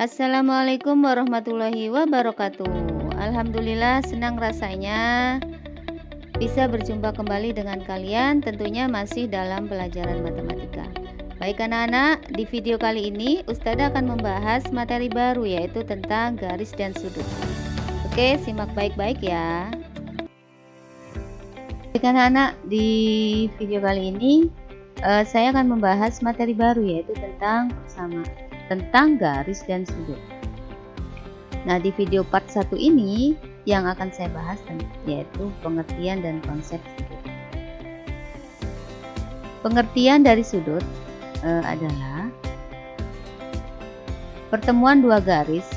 Assalamualaikum warahmatullahi wabarakatuh. Alhamdulillah, senang rasanya bisa berjumpa kembali dengan kalian, tentunya masih dalam pelajaran matematika. Baik anak-anak, di video kali ini Ustazah akan membahas materi baru, yaitu tentang garis dan sudut. Oke, simak baik-baik ya. Baik anak-anak, di video kali ini saya akan membahas materi baru, yaitu tentang garis dan sudut. Nah, di video part 1 ini yang akan saya bahas yaitu pengertian dan konsep sudut. Pengertian dari sudut adalah pertemuan dua garis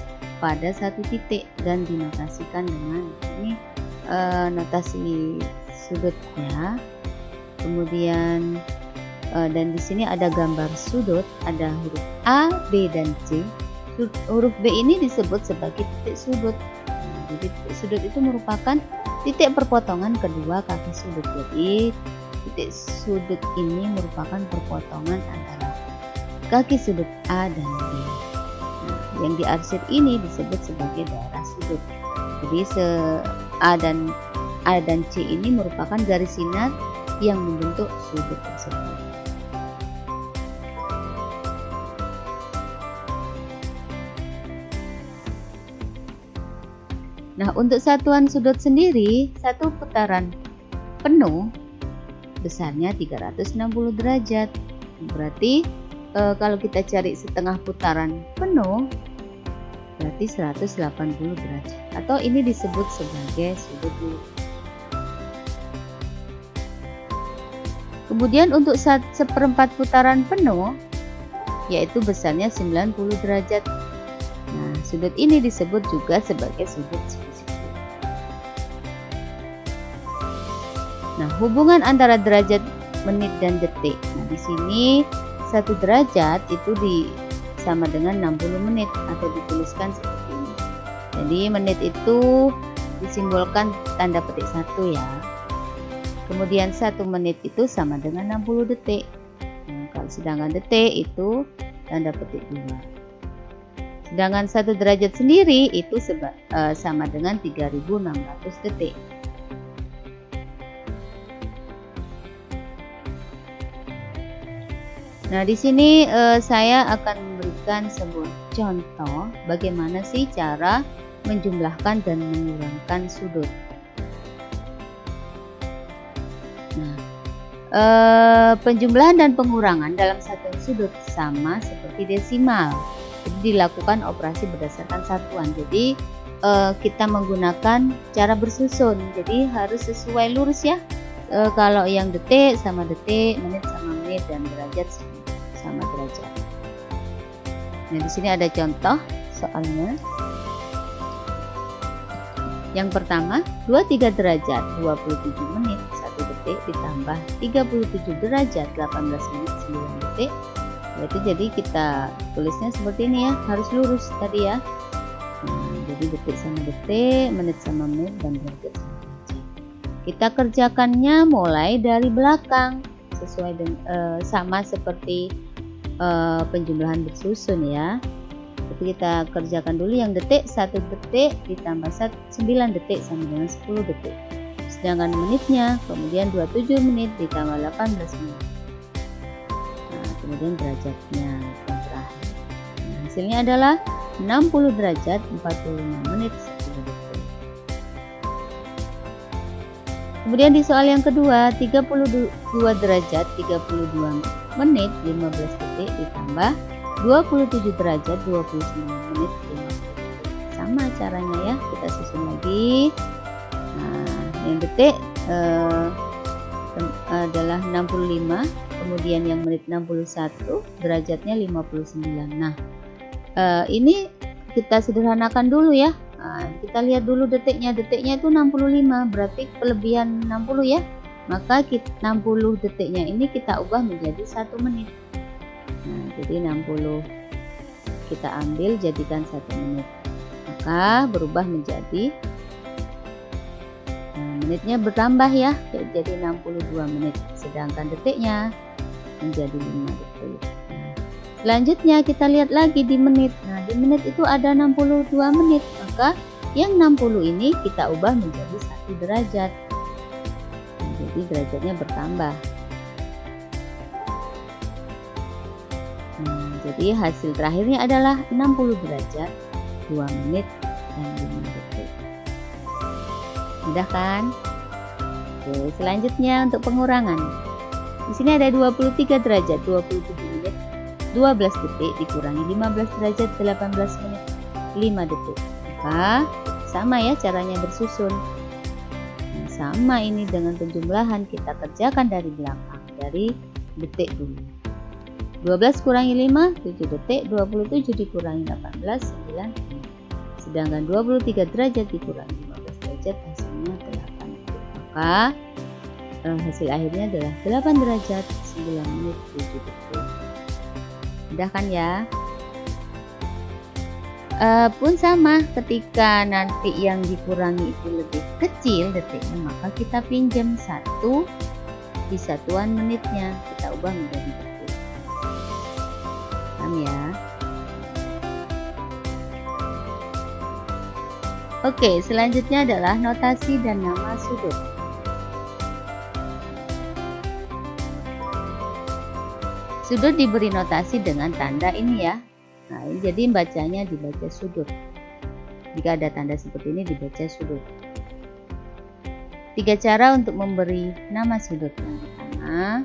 pada satu titik dan dinotasikan dengan ini notasi sudutnya. Kemudian dan di sini ada gambar sudut, ada huruf A, B, dan C. Huruf B ini disebut sebagai titik sudut. Jadi titik sudut itu merupakan titik perpotongan kedua kaki sudut. Jadi titik sudut ini merupakan perpotongan antara kaki sudut A dan B. Nah, yang diarsir ini disebut sebagai daerah sudut. Jadi A dan C ini merupakan garis sinar yang membentuk sudut tersebut. Nah, untuk satuan sudut sendiri, satu putaran penuh besarnya 360 derajat. Berarti kalau kita cari setengah putaran penuh berarti 180 derajat. Atau ini disebut sebagai sudut lurus. Kemudian untuk seperempat putaran penuh yaitu besarnya 90 derajat. Nah, sudut ini disebut juga sebagai sudut segitiga. Nah, hubungan antara derajat, menit, dan detik. Nah, di sini 1 derajat itu sama dengan 60 menit atau dituliskan seperti ini. Jadi menit itu disimbolkan tanda petik 1 ya. Kemudian 1 menit itu sama dengan 60 detik. Nah, kalau sedangkan detik itu tanda petik 2. Sedangkan 1 derajat sendiri itu sama dengan 3600 detik. Nah, di sini saya akan memberikan sebuah contoh bagaimana sih cara menjumlahkan dan mengurangkan sudut. Nah, penjumlahan dan pengurangan dalam satuan sudut sama seperti desimal. Jadi dilakukan operasi berdasarkan satuan. Jadi kita menggunakan cara bersusun. Jadi harus sesuai lurus ya. Kalau yang detik sama detik, menit sama menit, dan derajat sama derajat. Nah, di sini ada contoh soalnya. Yang pertama, 23 derajat 27 menit 1 detik ditambah 37 derajat 18 menit 9 detik. Itu jadi kita tulisnya seperti ini ya, harus lurus tadi ya. Nah, jadi detik sama detik, menit sama menit, dan derajat sama derajat. Kita kerjakannya mulai dari belakang sesuai dengan sama seperti penjumlahan bersusun ya. Jadi kita kerjakan dulu yang detik, 1 detik ditambah 9 detik sama dengan 10 detik. Sedangkan menitnya kemudian 27 menit ditambah 18 menit. Kemudian derajatnya yang terakhir. Nah, hasilnya adalah 60 derajat 45 menit 10 detik. Kemudian di soal yang kedua, 32 derajat 32 menit 15 detik ditambah 27 derajat 29 menit 15 detik. Sama caranya ya, kita susun lagi. Nah, yang detik adalah 65, kemudian yang menit 61, derajatnya 59. Nah, ini kita sederhanakan dulu ya. Nah, kita lihat dulu detiknya itu 65, berarti kelebihan 60 ya. Maka 60 detiknya ini kita ubah menjadi 1 menit. Nah, jadi 60 kita ambil jadikan 1 menit. Maka berubah menjadi menitnya bertambah ya, jadi 62 menit. Sedangkan detiknya menjadi 5 detik. Nah, selanjutnya kita lihat lagi di menit. Nah, di menit itu ada 62 menit, maka yang 60 ini kita ubah menjadi 1 derajat. Jadi derajatnya bertambah. Nah, jadi hasil terakhirnya adalah 60 derajat, 2 menit dan 5 detik. Mudah kan? Oke, selanjutnya untuk pengurangan. Di sini ada 23 derajat, 27 menit, 12 detik dikurangi 15 derajat, 18 menit, 5 detik. Maka sama ya caranya bersusun. Nah, sama ini dengan penjumlahan, kita kerjakan dari belakang, dari detik dulu. 12 kurangi 5, 7 detik, 27 dikurangi 18, 9 menit. Sedangkan 23 derajat dikurangi 15 derajat hasilnya 8 detik. Maka hasil akhirnya adalah 8 derajat, 9 menit, 7 detik. Mudah kan ya? Pun sama, ketika nanti yang dikurangi itu lebih kecil detiknya, maka kita pinjam 1 di satuan menitnya, kita ubah menjadi detik. Paham ya? Oke, selanjutnya adalah notasi dan nama sudut. Sudut diberi notasi dengan tanda ini ya. Nah, jadi bacanya dibaca sudut. Jika ada tanda seperti ini dibaca sudut. 3 cara untuk memberi nama sudut. Yang pertama,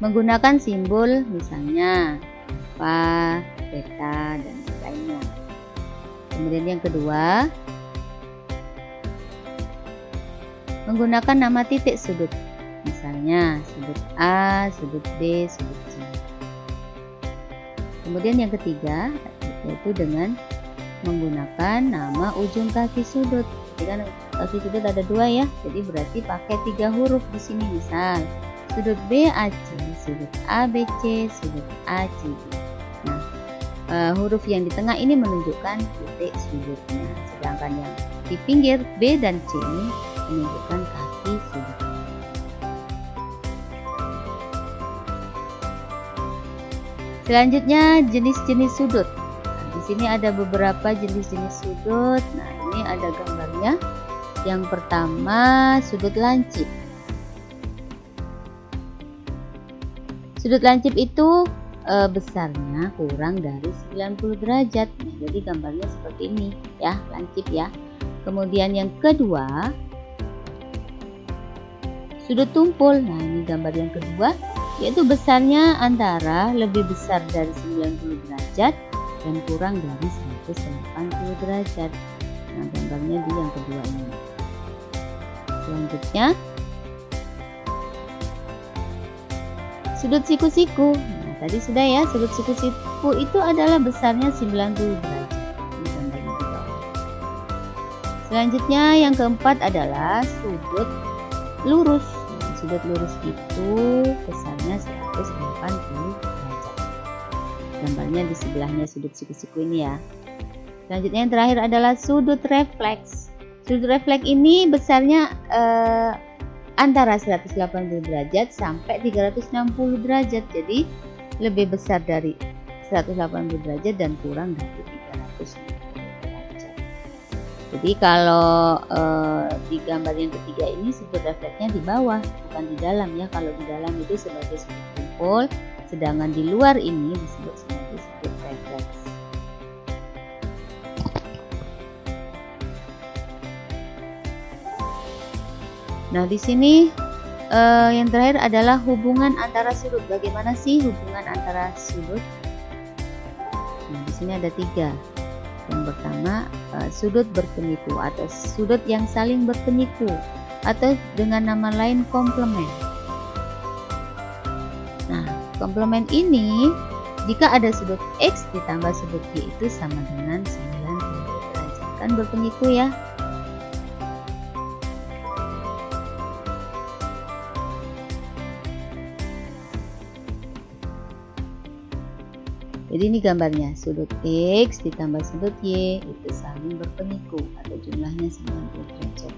menggunakan simbol misalnya alfa, beta, dan lainnya. Kemudian yang kedua, menggunakan nama titik sudut. Misalnya sudut A, sudut B, sudut C. Kemudian yang ketiga yaitu dengan menggunakan nama ujung kaki sudut. Jadi kan kaki sudut ada 2 ya, jadi berarti pakai 3 huruf di sini. Misal sudut BAC, sudut ABC, sudut ACB. Nah, huruf yang di tengah ini menunjukkan titik sudutnya, sedangkan yang di pinggir B dan C ini menunjukkan kaki sudut. Selanjutnya jenis-jenis sudut. Nah, di sini ada beberapa jenis-jenis sudut. Nah, ini ada gambarnya. Yang pertama sudut lancip. Sudut lancip itu besarnya kurang dari 90 derajat. Nah, jadi gambarnya seperti ini ya, lancip ya. Kemudian yang kedua sudut tumpul. Nah, ini gambar yang kedua, yaitu besarnya antara lebih besar dari 90 derajat dan kurang dari 180 derajat. Nah, gambarnya di yang kedua ini. Selanjutnya sudut siku-siku. Nah, tadi sudah ya, sudut siku-siku itu adalah besarnya 90 derajat. Ini gambarnya di bawah. Selanjutnya yang keempat adalah sudut lurus. Sudut lurus itu besarnya 180 derajat. Gambarnya di sebelahnya sudut siku-siku ini ya. Selanjutnya yang terakhir adalah sudut refleks. Sudut refleks ini besarnya antara 180 derajat sampai 360 derajat. Jadi lebih besar dari 180 derajat dan kurang dari 360 derajat. Jadi kalau di gambar yang ketiga ini sudut refleksnya di bawah, bukan di dalam ya. Kalau di dalam itu sebagai sudut tumpul, sedangkan di luar ini disebut sebagai sudut refleks. Nah, di sini yang terakhir adalah hubungan antara sudut. Bagaimana sih hubungan antara sudut? Nah, di sini ada 3. Yang pertama, sudut berpeniku atau sudut yang saling berpeniku, atau dengan nama lain komplement. Nah, komplement ini jika ada sudut X ditambah sudut Y itu sama dengan 90 derajat. Kan berpeniku ya. Jadi ini gambarnya, sudut X ditambah sudut Y itu saling berpeniku atau jumlahnya 90 derajat.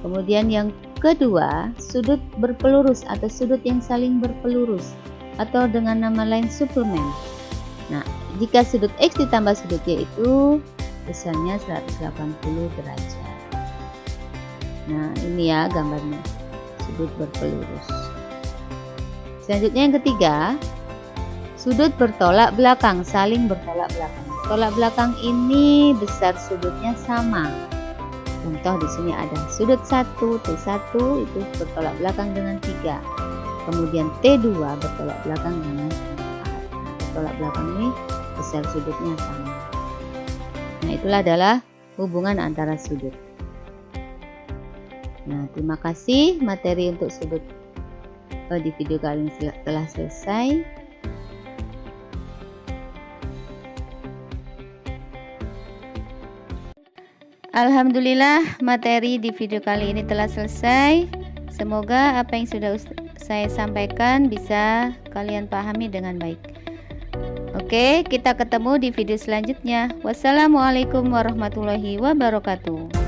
Kemudian yang kedua, sudut berpelurus atau sudut yang saling berpelurus atau dengan nama lain suplemen. Nah, jika sudut X ditambah sudut Y itu besarnya 180 derajat. Nah, ini ya gambarnya, sudut berpelurus. Selanjutnya yang ketiga, sudut bertolak belakang, saling bertolak belakang. Tolak belakang ini besar sudutnya sama. Contoh di sini ada sudut 1, T1 itu bertolak belakang dengan 3. Kemudian T2 bertolak belakang dengan 4. Nah, bertolak belakang ini besar sudutnya sama. Nah, itulah adalah hubungan antara sudut. Nah, terima kasih, materi untuk sudut di video kali ini telah selesai. Alhamdulillah, materi di video kali ini telah selesai. Semoga apa yang sudah saya sampaikan bisa kalian pahami dengan baik. Oke, kita ketemu di video selanjutnya. Wassalamualaikum warahmatullahi wabarakatuh.